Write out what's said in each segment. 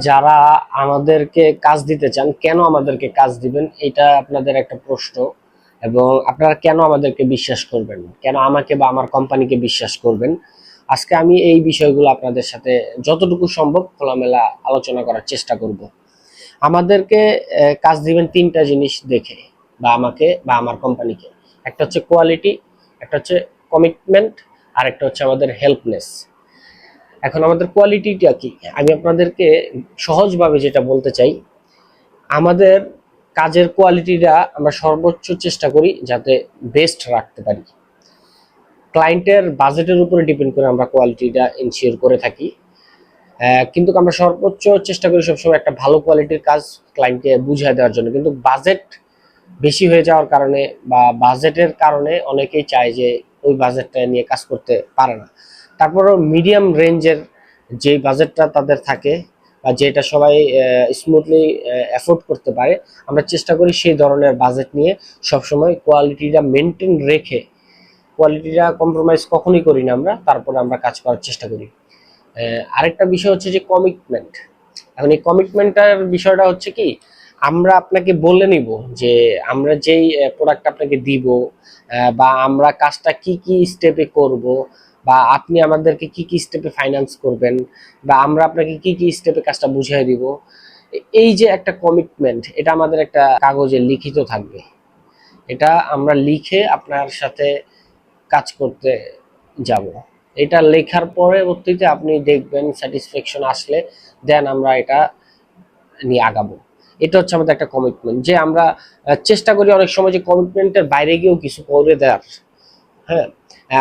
যারা আমাদেরকে কাজ দিতে চান, কেন আমাদেরকে কাজ দিবেন, এটা আপনাদের একটা প্রশ্ন। এবং আপনারা কেন আমাদেরকে বিশ্বাস করবেন, কেন আমাকে বা আমার কোম্পানিকে বিশ্বাস করবেন, আজকে আমি এই বিষয়গুলো আপনাদের সাথে যতটুকু সম্ভব খোলামেলা আলোচনা করার চেষ্টা করব। আমাদেরকে কাজ দিবেন তিনটা জিনিস দেখে, বা আমাকে বা আমার কোম্পানিকে। একটা হচ্ছে কোয়ালিটি, একটা হচ্ছে কমিটমেন্ট, আর একটা হচ্ছে আমাদের হেল্পনেস। এখন আমাদের কোয়ালিটিটা কি, আমি আপনাদেরকে সহজভাবে যেটা বলতে চাই, আমাদের কাজের কোয়ালিটিটা আমরা সর্বোচ্চ চেষ্টা করি যাতে বেস্ট রাখতে পারি। ক্লায়েন্টের বাজেটের উপরে ডিপেন্ড করে আমরা কোয়ালিটিটা এনশিওর করে থাকি। কিন্তু আমরা সর্বোচ্চ চেষ্টা করি সবসময় একটা ভালো কোয়ালিটির কাজ ক্লায়েন্টকে বুঝিয়ে দেওয়ার জন্য। কিন্তু বাজেট বেশি হয়ে যাওয়ার কারণে বা বাজেটের কারণে অনেকেই চায় যে ওই বাজেটটা নিয়ে কাজ করতে পারে না। তারপরও মিডিয়াম রেঞ্জের যে বাজেটটা তাদের থাকে বা যেটা সবাই স্মুথলি অ্যাফোর্ড করতে পারে, আমরা চেষ্টা করি সেই ধরনের বাজেট নিয়ে সবসময় কোয়ালিটিটা মেনটেন রেখে, কোয়ালিটিটা কম্প্রোমাইজ কখনোই করি না আমরা, তারপরে আমরা কাজ করার চেষ্টা করি। আরেকটা বিষয় হচ্ছে যে কমিটমেন্ট। এখন এই কমিটমেন্টটার বিষয়টা হচ্ছে কি, আমরা আপনাকে বলে নিব যে আমরা যেই প্রোডাক্ট আপনাকে দিব, বা আমরা কাজটা কি কি স্টেপে করব, বা আপনি আমাদেরকে কি কি স্টেপে ফাইন্যান্স করবেন, বা আমরা আপনাকে কি কি স্টেপে কাজটা বুঝিয়ে দিব। এই যে একটা কমিটমেন্ট, এটা আমাদের একটা কাগজে লিখিত থাকবে। এটা আমরা লিখে আপনার সাথে কাজ করতে যাব। এটা লেখার পরবর্তীতে আপনি দেখবেন স্যাটিসফ্যাকশন আসলে দেন আমরা এটা নিয়ে আগাবো। এটা হচ্ছে আমাদের একটা কমিটমেন্ট, যে আমরা চেষ্টা করি অনেক সময় যে কমিটমেন্টের বাইরে গিয়েও কিছু করে দেওয়ার। হ্যাঁ,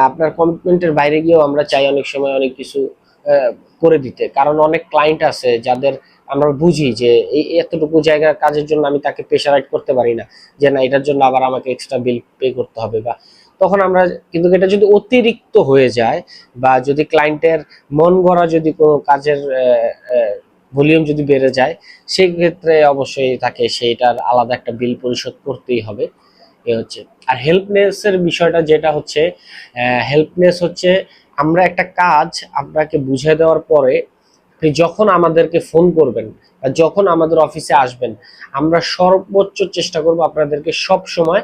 আপনার কমিটমেন্টের বাইরে গিয়েও আমরা চাই অনেক সময় অনেক কিছু আহ, করে দিতে। কারণ অনেক ক্লায়েন্ট আছে যাদের আমরা বুঝি যে এই এতটুকু জায়গার কাজের জন্য আমি তাকে প্রেশারাইজ করতে পারি না, যে না এটার জন্য আবার আমাকে এক্সট্রা বিল পে করতে হবে। বা তখন আমরা, কিন্তু এটা যদি অতিরিক্ত হয়ে যায় বা যদি ক্লায়েন্টের মন গড়া যদি কোনো কাজের ভলিউম যদি বেড়ে যায়, সেই ক্ষেত্রে অবশ্যই তাকে সেইটার আলাদা একটা বিল পরিশোধ করতেই হবে। এ হচ্ছে। আর হেল্পনেস এর বিষয়টা যেটা হচ্ছে, হেল্পনেস হচ্ছে আমরা একটা কাজ আপনাকে বুঝিয়ে দেওয়ার পরে আপনি যখন আমাদেরকে ফোন করবেন বা যখন আমাদের অফিসে আসবেন, আমরা সর্বোচ্চ চেষ্টা করব আপনাদেরকে সব সময়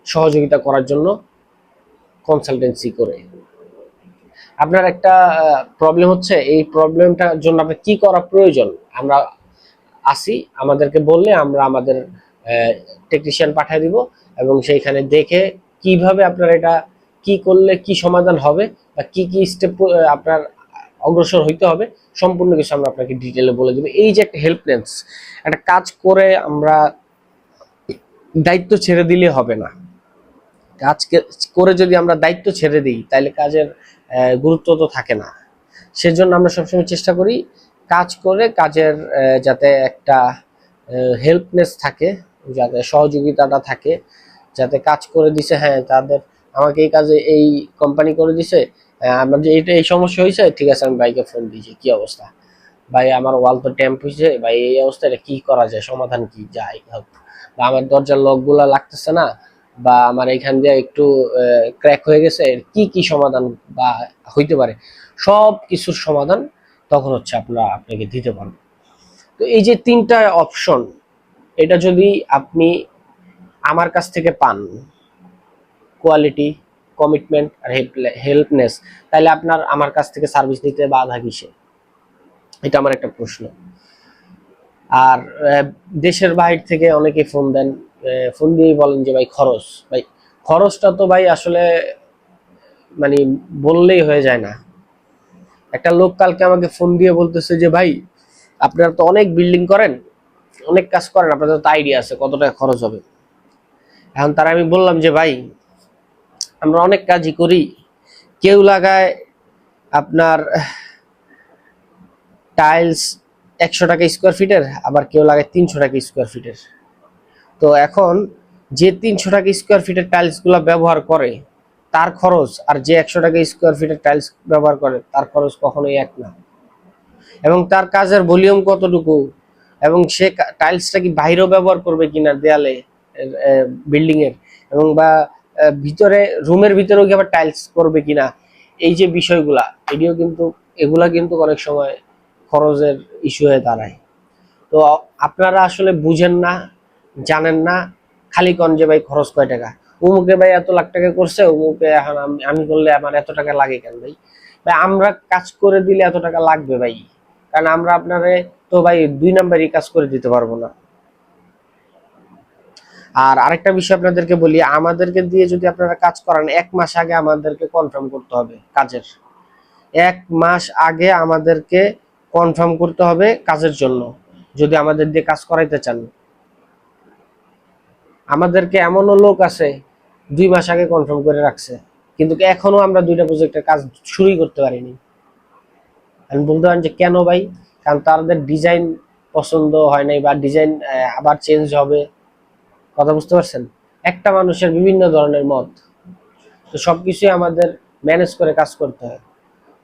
সহযোগিতা করার জন্য, কনসালটেন্সি করে। আপনার একটা প্রবলেম হচ্ছে, এই প্রবলেমটার জন্য আপনার কি করা প্রয়োজন, আমরা আসি, আমাদেরকে বললে আমরা আমাদের টেকনিশিয়ান পাঠিয়ে দিব, এবং সেইখানে দেখে কিভাবে আপনার এটা কি করলে কি সমাধান হবে বা কি কি স্টেপ আপনার অগ্রসর হইতে হবে, সম্পূর্ণ কিছু আমরা আপনাকে ডিটেলে বলে দেবো। এই যে একটা হেল্পনেস, একটা কাজ করে আমরা দায়িত্ব ছেড়ে দিলে হবে না। কাজ করে যদি আমরা দায়িত্ব ছেড়ে দিই তাহলে কাজের গুরুত্ব তো থাকে না। সেজন্য আমরা সবসময় চেষ্টা করি কাজ করে কাজের যাতে একটা হেল্পনেস থাকে, যাতে সহযোগিতাটা থাকে, যাতে কাজ করে দিছে, হ্যাঁ তাদের আমাকে এই কাজে এই কোম্পানি করে দিছে, আমার যে এইটা এই সমস্যা হয়েছে, ঠিক আছে আমি ভাইকে ফোন দিয়েছি, কি অবস্থা ভাই, আমার ওয়াল তো ট্যাম্প হয়েছে ভাই, এই অবস্থায় এটা কি করা যায়, সমাধান কি যাই হোক, বা আমার দরজার লক গুলা লাগতেছে না, বা আমার এখান দিয়ে একটু ক্র্যাক হয়ে গেছে, এর কি কি সমাধান বা হইতে পারে, সব কিছুর সমাধান তখন হচ্ছে আপনাকে দিতে পারবো। তো এই যে তিনটা অপশন, এটা যদি আপনি আমার কাছ থেকে পান, কোয়ালিটি, কমিটমেন্ট আর হেল্পনেস, তাহলে আপনার আমার কাছ থেকে সার্ভিস নিতে বাধা কিসে, এটা আমার একটা প্রশ্ন। আর দেশের বাইরে থেকে অনেকে ফোন দেন, ফোন দিয়েই বলেন যে ভাই খরচ, ভাই খরচটা তো ভাই আসলে মানে বললেই হয়ে যায় না। একটা লোক কালকে আমাকে ফোন দিয়ে বলতেছে যে ভাই আপনারা তো অনেক বিল্ডিং করেন, অনেক কাজ করেন, আপনাদের তো আইডিয়া আছে কত টাকা খরচ হবে। এখন তারা, আমি বললাম যে ভাই আমরা অনেক কাজই করি, কেউ লাগায় আপনার টাইলস 100 টাকা স্কোয়ার ফিটের, আবার কেউ লাগায় 300 টাকা স্কোয়ার ফিটের। তো এখন যে 300 টাকা স্কোয়ার ফিটের টাইলস গুলা ব্যবহার করে তার খরচ, আর যে 100 টাকা স্কোয়ার ফিটের টাইলস ব্যবহার করে তার খরচ কখনোই এক না। এবং তার কাজের ভলিউম কতটুকু, এবং সে টাইলসটা কি বাইরেও ব্যবহার করবে কিনা দেয়ালে, বিল্ডিং এর, এবং বা ভিতরে রুমের ভিতরেও কি আবার টাইলস করবে কিনা, এই যে বিষয়গুলা, এগুলা কিন্তু অনেক সময় খরচের ইস্যু হয়ে দাঁড়ায়। তো আপনারা আসলে বুঝেন না, জানেন না, খালি কন যে ভাই খরচ কয় টাকা, অমুকে ভাই এত লাখ টাকা করছে, অমুকে এখন আমি করলে আমার এত টাকা লাগে কেন ভাই? ভাই আমরা কাজ করে দিলে এত টাকা লাগবে ভাই, কারণ আমরা আপনারে তো ভাই 2 নাম্বারই কাজ করে দিতে পারবো না। আর আরেকটা বিষয় আপনাদেরকে বলি, আমাদেরকে দিয়ে যদি আপনারা কাজ করান 1 মাস আগে আমাদেরকে কনফার্ম করতে হবে কাজের। 1 মাস আগে আমাদেরকে কনফার্ম করতে হবে কাজের জন্য, যদি আমাদের দিয়ে কাজ করাইতে চান। আমাদেরকে এমনও লোক আছে 2 মাস আগে কনফার্ম করে রাখছে, কিন্তু এখনো আমরা 2টা প্রজেক্টের কাজ শুরুই করতে পারিনি। আমি বলতে পারেন যে কেন ভাই? কারণ তাদের ডিজাইন পছন্দ হয় নাই, বা ডিজাইন আবার চেঞ্জ হবে। কথা বুঝতে পারছেন? একটা মানুষের বিভিন্ন ধরনের মত, তো সবকিছুই আমাদের ম্যানেজ করে কাজ করতে হয়।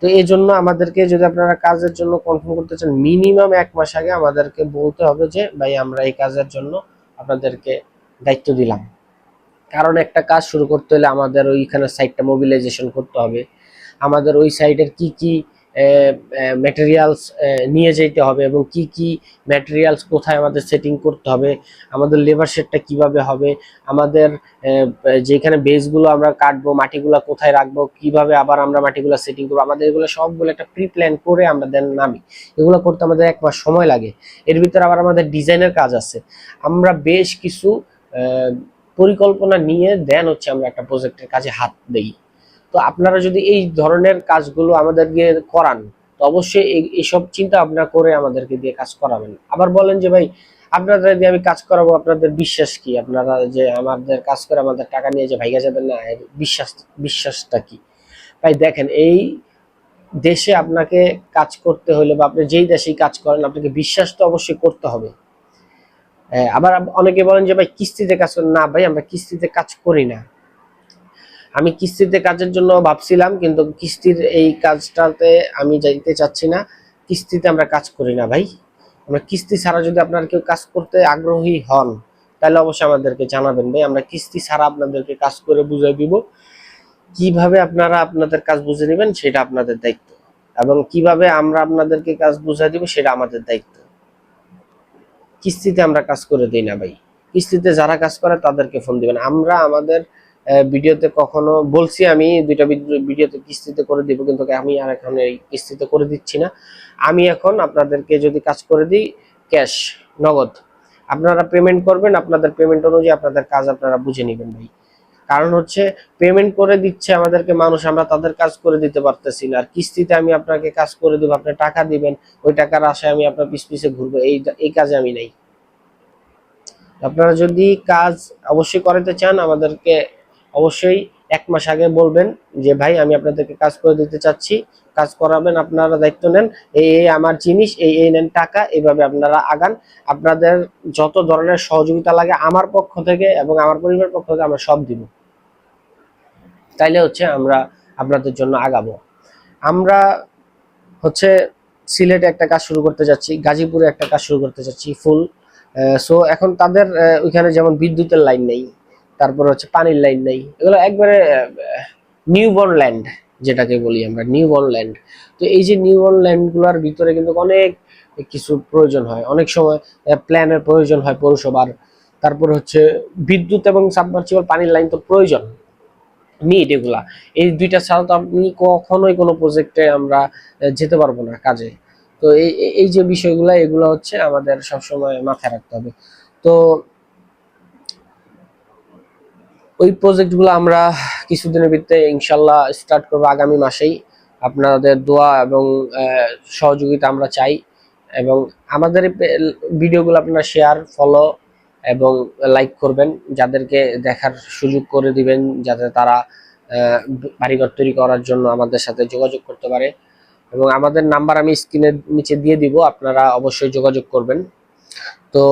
তো এই জন্য আমাদেরকে, যদি আপনারা কাজের জন্য কনফার্ম করতে চান, মিনিমাম 1 মাস আগে আমাদেরকে বলতে হবে যে ভাই আমরা এই কাজের জন্য আপনাদেরকে দায়িত্ব দিলাম। কারণ একটা কাজ শুরু করতে হলে আমাদের ওইখানে সাইটটা মোবিলাইজেশন করতে হবে, আমাদের ওই সাইটের কি কি ম্যাটেরিয়ালস নিয়ে যেতে হবে, এবং কি কি ম্যাটেরিয়ালস কোথায় আমাদের সেটিং করতে হবে, আমাদের লেবার শেডটা কিভাবে হবে, আমাদের যেখানে বেসগুলো আমরা কাটবো, মাটিগুলো কোথায় রাখবো, কিভাবে আবার আমরা মাটিগুলো সেটিং করবো, আমাদের এগুলো সবগুলো একটা প্রি প্ল্যান করে আমরা দেন নামি। এগুলো করতে আমাদের 1 মাস সময় লাগে। এর ভিতরে আবার আমাদের ডিজাইনের কাজ আছে। আমরা বেশ কিছু পরিকল্পনা নিয়ে দেন হচ্ছে আমরা একটা প্রজেক্টের কাজে হাত দেই। তো আপনারা যদি এই ধরনের কাজগুলো আমাদের দিয়ে করান, তো অবশ্যই এইসব চিন্তা ভাবনা করে আমাদেরকে দিয়ে কাজ করাবেন। আবার বলেন যে ভাই আপনাদের দিয়ে আমি কাজ করাবো, আপনাদের বিশ্বাস কি? আপনারা যে আমাদের কাজ করে আমাদের টাকা নিয়ে যে ভাইগা যাবেন না, বিশ্বাসটা কি? ভাই দেখেন, এই দেশে আপনাকে কাজ করতে হলে, বা আপনি যেই দেশেই কাজ করেন, আপনাকে বিশ্বাস তো অবশ্যই করতে হবে। আবার অনেকে বলেন যে ভাই কিস্তিতে কাজ করেন। না ভাই, আমরা কিস্তিতে কাজ করি না। আমি কিস্তিতে কাজের জন্য ভাবছিলাম, কিন্তু কিস্তির এই কাজটাতে আমি যাইতে চাচ্ছি না। কিস্তিতে আমরা কাজ করি না ভাই। আমরা কিস্তি ছাড়া, যদি আপনারা কেউ কাজ করতে আগ্রহী হন, তাহলে অবশ্যই আমাদেরকে জানাবেন ভাই। আমরা কিস্তি ছাড়া আপনাদেরকে কাজ করে বুঝিয়ে দিব। কিভাবে আপনারা আপনাদের কাজ বুঝে নেবেন সেটা আপনাদের দায়িত্ব, এবং কিভাবে আমরা আপনাদেরকে কাজ বুঝিয়ে দিব সেটা আমাদের দায়িত্ব। কিস্তিতে আমরা কাজ করে দিই না ভাই। কিস্তিতে যারা কাজ করে তাদেরকে ফোন দিবেন। আমরা আমাদের ভিডিওতে কখনো বলছি, আমি 2টা ভিডিওতে কিস্তিতে করে দিব, কিন্তু আমি আর এখন এই কিস্তিতে করে দিচ্ছি না। আমি এখন আপনাদেরকে যদি কাজ করে দিই ক্যাশ, নগদ, আপনারা পেমেন্ট করবেন, আপনাদের পেমেন্ট অনুযায়ী আপনাদের কাজ আপনারা বুঝে নেবেন ভাই। কারণ হচ্ছে পেমেন্ট করে দিচ্ছে আমাদেরকে মানুষ, আমরা তাদের কাজ করে দিতে পারতেছি না। আর কিস্তিতে আমি আপনাকে কাজ করে দিব, আপনি টাকা দিবেন, ওই টাকার আশায় আমি আপনার পিছে ঘুরবো, এই কাজে আমি নাই। আপনারা যদি কাজ অবশ্যই করাতে চান, আমাদেরকে অবশ্যই 1 মাস আগে বলবেন যে ভাই আমি আপনাদেরকে কাজ করে দিতে চাচ্ছি, কাজ করাবেন, আপনারা দায়িত্ব নেন, এই আমার জিনিস, এই নেন টাকা, এইভাবে আপনারা আগান। আপনাদের যত ধরনের সহযোগিতা লাগে আমার পক্ষ থেকে এবং আমার পরিবারের পক্ষ থেকে আমরা সব দিব। তাইলে হচ্ছে আমরা আপনাদের জন্য আগাবো। আমরা হচ্ছে সিলেটে একটা কাজ শুরু করতে যাচ্ছি, গাজীপুরে একটা কাজ শুরু করতে যাচ্ছি ফুল। সো এখন তাদের ওইখানে যেমন বিদ্যুতের লাইন নেই, তারপর হচ্ছে পানির লাইন নেই, এগুলো একবারে নিউবর্ন ল্যান্ড, যেটাকে বলি আমরা নিউবর্ন ল্যান্ড। তো এই যে নিউবর্ন ল্যান্ডগুলোর ভিতরে কিন্তু অনেক কিছু প্রয়োজন হয়, অনেক সময় প্ল্যানের প্রয়োজন হয় পৌরসভার, তারপর হচ্ছে বিদ্যুৎ এবং সাবমার্সিবল পানির লাইন তো প্রয়োজন, নিড এগুলা। এই 2টা ছাড়া তো আপনি কখনোই কোনো প্রজেক্টে আমরা যেতে পারবো না কাজে। তো এই যে বিষয়গুলো, এগুলো হচ্ছে আমাদের সবসময় মাথায় রাখতে হবে। তো ওই প্রজেক্টগুলো আমরা কিছুদিনের ভিতরে ইনশাল্লাহ স্টার্ট করবো, আগামী মাসেই। আপনাদের দোয়া এবং সহযোগিতা আমরা চাই, এবং আমাদের ভিডিওগুলো আপনারা শেয়ার, ফলো এবং লাইক করবেন, যাদেরকে দেখার সুযোগ করে দিবেন, যাতে তারা বাড়িঘর তৈরি করার জন্য আমাদের সাথে যোগাযোগ করতে পারে। এবং আমাদের নাম্বার আমি স্ক্রিনের নিচে দিয়ে দিব, আপনারা অবশ্যই যোগাযোগ করবেন। তো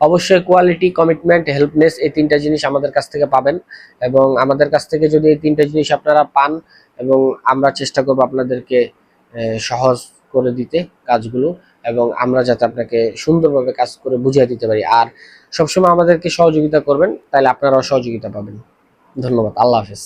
অবশ্যই কোয়ালিটি, কমিটমেন্ট, হেল্পনেস, এই 3টা জিনিস আমাদের কাছ থেকে পাবেন। এবং আমাদের কাছ থেকে যদি এই 3টা জিনিস আপনারা পান, এবং আমরা চেষ্টা করব আপনাদেরকে সহজ করে দিতে কাজগুলো, এবং আমরা যাতে আপনাকে সুন্দরভাবে কাজ করে বুঝিয়ে দিতে পারি। আর সবসময় আমাদেরকে সহযোগিতা করবেন, তাহলে আপনারাও সহযোগিতা পাবেন। ধন্যবাদ। আল্লাহ হাফেজ।